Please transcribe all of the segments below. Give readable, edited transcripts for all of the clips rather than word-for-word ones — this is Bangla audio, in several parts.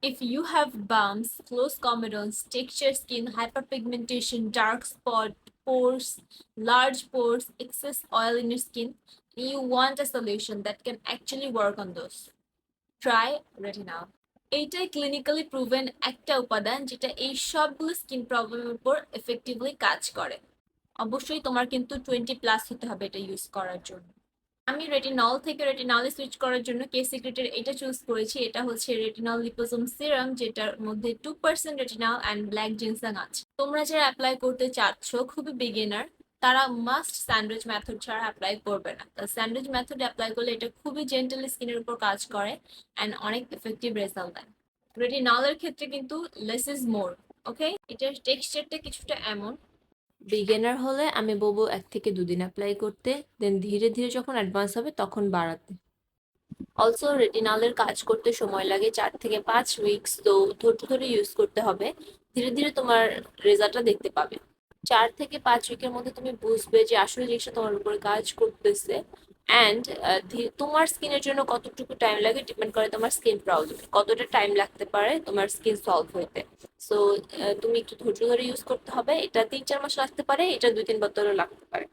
If you have bumps, close comedons, textured skin, hyperpigmentation, dark spot, pores, large pores, excess oil in your skin, you want a solution that can actually work on those. Try retinol. এইটাই ক্লিনিক্যালি প্রুভেন একটা উপাদান যেটা এই সবগুলো স্কিন প্রবলেমের উপর এফেক্টিভলি কাজ করে। অবশ্যই তোমার কিন্তু 20+ হতে হবে এটা ইউজ করার জন্য। আমি রেটিনল থেকে রেটিনলে সুইচ করার জন্য কে সিক্রেটের এটা চুজ করেছি। এটা হচ্ছে রেটিনল লিপোসোম সিরাম, যেটার মধ্যে 2% রেটিনল অ্যান্ড ব্ল্যাক জিনসাং আছে। তোমরা যারা অ্যাপ্লাই করতে চাচ্ছ খুবই বিগিনার, তারা মাস্ট স্যান্ডউইচ মেথড ছাড়া অ্যাপ্লাই করবে না। স্যান্ডউইচ মেথড অ্যাপ্লাই করলে এটা খুবই জেন্টালি স্কিনের উপর কাজ করে অ্যান্ড অনেক এফেক্টিভ রেজাল্ট দেয়। রেটিনলের ক্ষেত্রে কিন্তু লেস ইজ মোর। ওকে, এটার টেক্সচারটা কিছুটা এমন। বিগিনার হলে আমি বলবো 1 থেকে 2 দিন অ্যাপ্লাই করতে, দেন ধীরে ধীরে যখন অ্যাডভান্স হবে তখন বাড়াতে। অলসো রেটিনলের কাজ করতে সময় লাগে 4 থেকে 5 উইকস, তো ধৈর্য ধরে ইউজ করতে হবে। ধীরে ধীরে তোমার রেজাল্টটা দেখতে পাবে। 4 থেকে 5 উইকের মধ্যে তুমি বুঝবে যে আসলে জিনিসটা তোমার উপরে কাজ করতেছে। অ্যান্ড তোমার স্কিনের জন্য কতটুকু টাইম লাগে ডিপেন্ড করে তোমার স্কিন প্রবলেম, কতটা টাইম লাগতে পারে তোমার স্কিন সলভ হইতে। সো তুমি একটু ধৈর্য ধরে ইউজ করতে হবে। এটা 3-4 মাস লাগতে পারে, এটা 2-3 বছরও লাগতে পারে।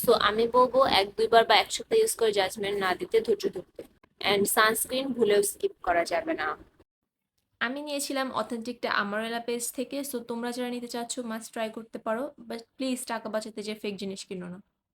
সো আমি বলবো 1-2 বার বা 1 সপ্তাহ ইউজ করে জাজমেন্ট না দিতে, ধৈর্য ধরতে। অ্যান্ড সানস্ক্রিন ভুলেও স্কিপ করা যাবে না। আমি নিয়েছিলাম অথেন্টিকটা আমারেলা পেজ থেকে। সো তোমরা যারা নিতে চাচ্ছ মাস্ট ট্রাই করতে পারো, বাট প্লিজ টাকা বাঁচাতে যে ফেক জিনিস কিনো না।